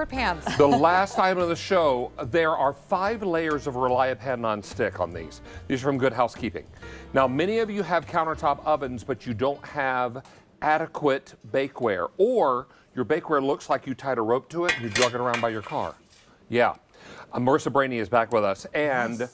favorite pans. The last item of the show, there are 5 layers of Relia-Pan Nonstick on these. These are from Good Housekeeping. Now, many of you have countertop ovens, but you don't have adequate bakeware, or your bakeware looks like you tied a rope to it and you drug it around by your car. Yeah. Marissa Brainy is back with us, and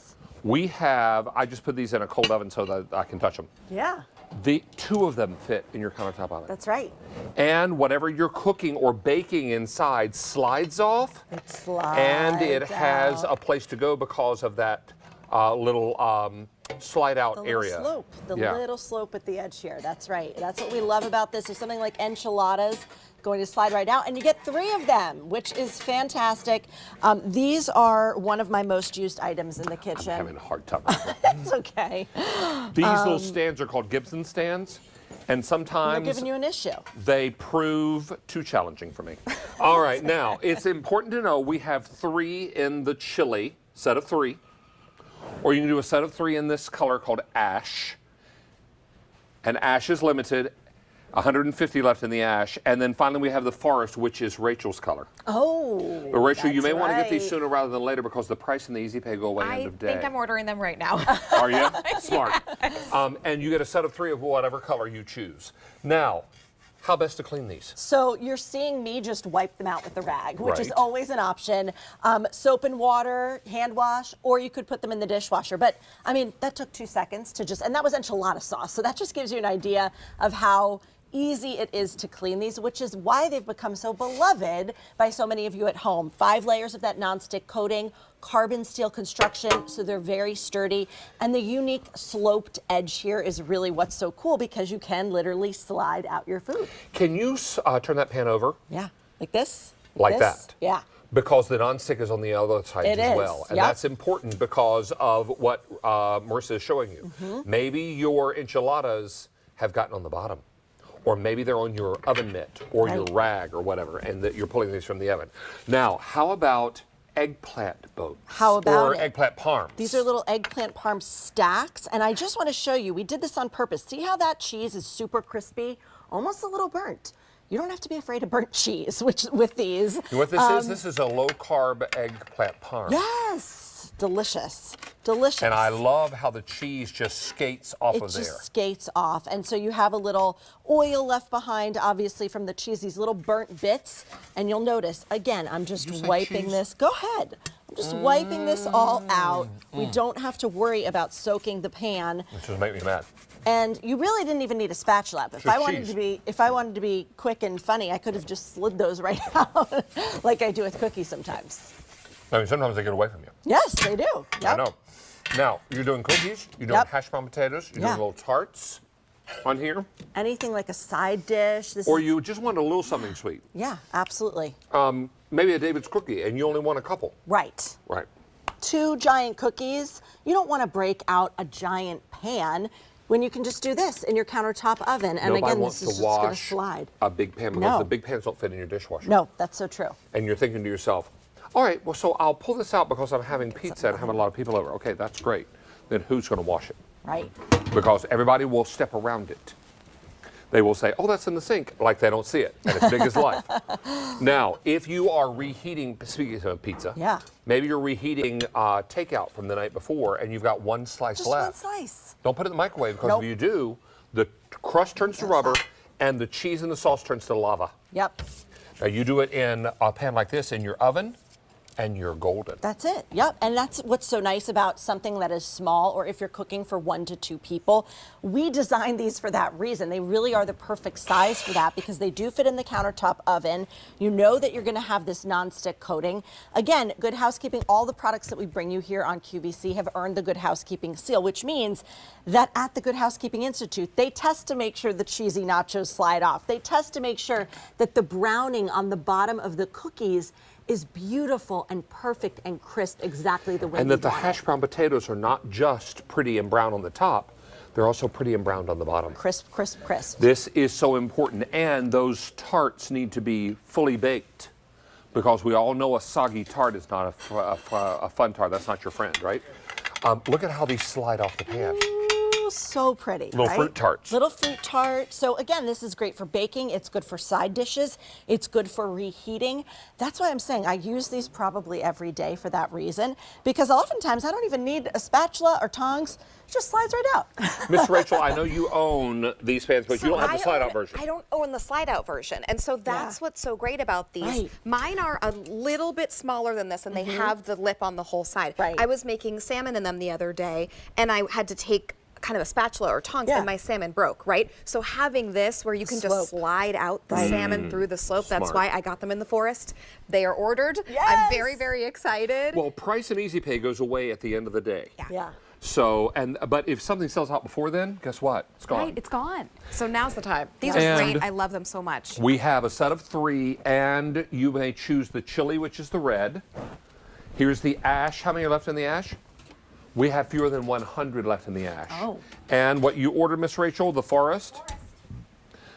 we have, I just put these in a cold oven so that I can touch them. Yeah. The 2 of them fit in your countertop oven. That's right. And whatever you're cooking or baking inside slides off. It slides and it has out. a place to go because of that little slide out area. Slope, the little slope at the edge here. That's right. That's what we love about this. Is something like enchiladas going to slide right out, and you get 3 of them, which is fantastic. These are one of my most used items in the kitchen. I'm having a hard time. That's okay. These little stands are called Gibson stands, and sometimes they're giving you an issue. They prove too challenging for me. All right, now it's important to know we have 3 in the chili, set of 3. Or you can do a set of 3 in this color called ash. And ash is limited, 150 left in the ash. And then finally we have the forest, which is Rachel's color. Oh, but Rachel, you may want to get right. these sooner rather than later because the price and the Easy Pay go away end of day. I think I'm ordering them right now. Are you? Smart. Yes. And you get a set of 3 of whatever color you choose. Now, how best to clean these? So you're seeing me just wipe them out with a rag, which is Right. always an option. Soap and water, hand wash, or you could put them in the dishwasher. But I mean, that took 2 seconds to just, and that was enchilada sauce. So that just gives you an idea of how easy it is to clean these, which is why they've become so beloved by so many of you at home. 5 layers of that nonstick coating, carbon steel construction, so they're very sturdy. And the unique sloped edge here is really what's so cool because you can literally slide out your food. Can you turn that pan over? Yeah, like this. Like this. that? Yeah. Because the nonstick is on the other side It as is, well. And yep. that's important because of what Marissa is showing you. Maybe your enchiladas have gotten on the bottom. Or maybe they're on your oven mitt or your rag or whatever, and that you're pulling these from the oven. Now, how about eggplant boats? How about or it? Eggplant parms? These are little eggplant parm stacks, and I just want to show you, we did this on purpose. See how that cheese is super crispy, almost a little burnt. You don't have to be afraid of burnt cheese with these. You know what this is a low-carb eggplant parm. Yes, delicious, delicious. And I love how the cheese just skates off of there. It just skates off, and so you have a little oil left behind, obviously, from the cheese, these little burnt bits, and you'll notice, again, I'm just wiping this. Go ahead. I'm just wiping this all out. We don't have to worry about soaking the pan. Which just make me mad. And you really didn't even need a spatula. If I wanted to be quick and funny, I could have just slid those right out, like I do with cookies sometimes. I mean, sometimes they get away from you. Yes, they do. Yep. I know. Now, you're doing cookies, you're doing hash brown potatoes, you're doing little tarts on here. Anything like a side dish. Or you just want a little something sweet. Yeah, absolutely. Maybe a David's cookie, and you only want a couple. Right. Right. 2 giant cookies. You don't want to break out a giant pan when you can just do this in your countertop oven. And Nobody again, wants this is to just going to wash slide. a big pan because the big pans don't fit in your dishwasher. No, that's so true. And you're thinking to yourself, all right, well, so I'll pull this out because I'm having pizza and having a lot of people over. Okay, that's great. Then who's going to wash it? Right. Because everybody will step around it. They will say, oh, that's in the sink, like they don't see it, and it's big as life. Now, if you are reheating, speaking of pizza, maybe you're reheating takeout from the night before, and you've got 1 slice left. Just 1 slice. Don't put it in the microwave, because if you do, the crust turns to rubber, and the cheese and the sauce turns to lava. Yep. Now, you do it in a pan like this in your oven, and you're golden. That's it. Yep. And that's what's so nice about something that is small, or if you're cooking for 1 to 2 people. We designed these for that reason. They really are the perfect size for that because they do fit in the countertop oven. You know that you're going to have this nonstick coating. Again, Good Housekeeping, all the products that we bring you here on QVC have earned the Good Housekeeping seal, which means that at the Good Housekeeping Institute, they test to make sure the cheesy nachos slide off. They test to make sure that the browning on the bottom of the cookies is beautiful and perfect and crisp, exactly the way and that the hash brown potatoes are not just pretty and brown on the top, they're also pretty and browned on the bottom. Crisp, crisp, crisp. This is so important, and those tarts need to be fully baked because we all know a soggy tart is not a fun tart. That's not your friend, right? Look at how these slide off the pan. so pretty. Little right? fruit tarts. Little fruit tart. So again, this is great for baking. It's good for side dishes. It's good for reheating. That's why I'm saying I use these probably every day for that reason, because oftentimes I don't even need a spatula or tongs. It just slides right out. Miss Rachel, I know you own these pans, but you don't have the slide out version. I don't own the slide out version. And so that's what's so great about these. Right. Mine are a little bit smaller than this, and they have the lip on the whole side. Right. I was making salmon in them the other day, and I had to take kind of a spatula or tongs, and my salmon broke, right? So having this where you can just slide out the salmon through the slope, that's why I got them in the forest. They are ordered. Yes. I'm very, very excited. Well, price and easy pay goes away at the end of the day. Yeah. So, but if something sells out before then, guess what? It's gone. Right, it's gone. So now's the time. These are And great. I love them so much. we have a set of 3, and you may choose the chili, which is the red. Here's the ash. How many are left in the ash? We have fewer than 100 left in the ash. Oh. And what you ordered, Miss Rachel, the forest?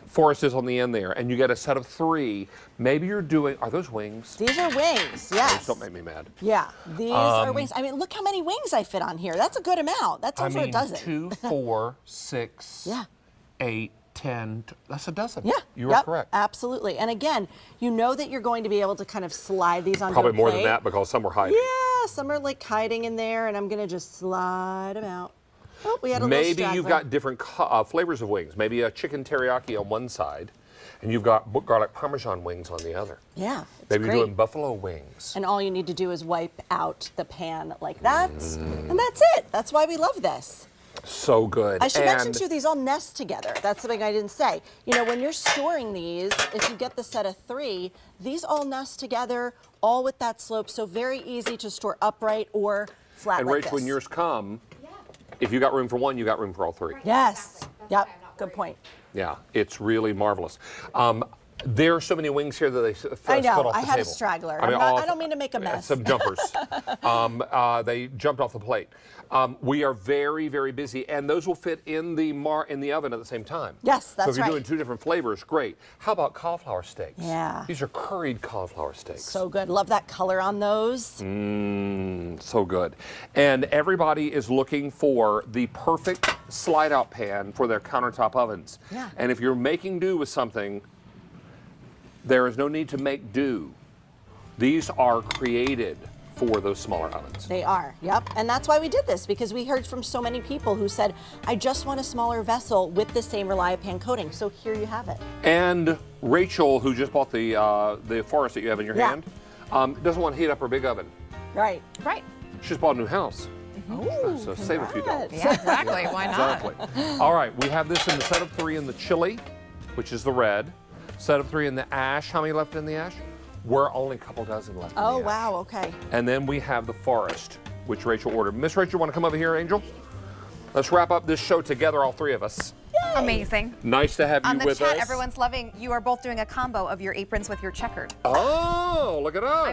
Forest is on the end there, and you get a set of 3. Maybe you're doing, are those wings? These are wings, Those yes. don't make me mad. Yeah, these are wings. I mean, look how many wings I fit on here. That's a good amount. That's over a dozen. 2, 4, 6, Yeah. 8, 10. That's a dozen. Yeah, You are correct. Absolutely. And again, you know that you're going to be able to kind of slide these onto Probably a more plate. than that because some were hiding. Yeah, some are like hiding in there, and I'm going to just slide them out. Oh, we had a little Maybe you've straggler. got different flavors of wings. Maybe a chicken teriyaki on one side, and you've got garlic parmesan wings on the other. Yeah, it's Maybe great. you're doing buffalo wings. And all you need to do is wipe out the pan like that, and that's it. That's why we love this. So good. I should mention And too, these all nest together. That's something I didn't say. You know, when you're storing these, if you get the set of 3, these all nest together, all with that slope, so very easy to store upright or flat And like Rachel, when this. yours come, if you got room for one, you got room for all 3. Yes. Yep. Good point. Yeah, it's really marvelous. There are so many wings here that they split off I know. the I had a table. straggler. I mean, I don't mean to make a mess. Some jumpers. They jumped off the plate. We are very, very busy, and those will fit in the oven at the same time. Yes, that's So if you're right. doing 2 different flavors, great. How about cauliflower steaks? Yeah. These are curried cauliflower steaks. So good. Love that color on those. So good. And everybody is looking for the perfect slide-out pan for their countertop ovens. Yeah. And if you're making do with something, there is no need to make do. These are created for those smaller ovens. They are, yep. And that's why we did this, because we heard from so many people who said, I just want a smaller vessel with the same Relia-Pan coating. So here you have it. And Rachel, who just bought the forest that you have in your hand, doesn't want to heat up her big oven. Right. Right. She just bought a new house. Ooh, So save a few dollars. congrats. Yeah, exactly. Why not? Exactly. All right, we have this in the set of 3 in the chili, which is the red. Set of 3 in the ash. How many left in the ash? We're only a couple dozen left in the Oh, ash. wow, okay. And then we have the forest, which Rachel ordered. Miss Rachel, want to come over here, Angel? Let's wrap up this show together, all 3 of us. Amazing. Nice to have you On the with chat, us. everyone's loving, you are both doing a combo of your aprons with your checkered. Oh, look at us.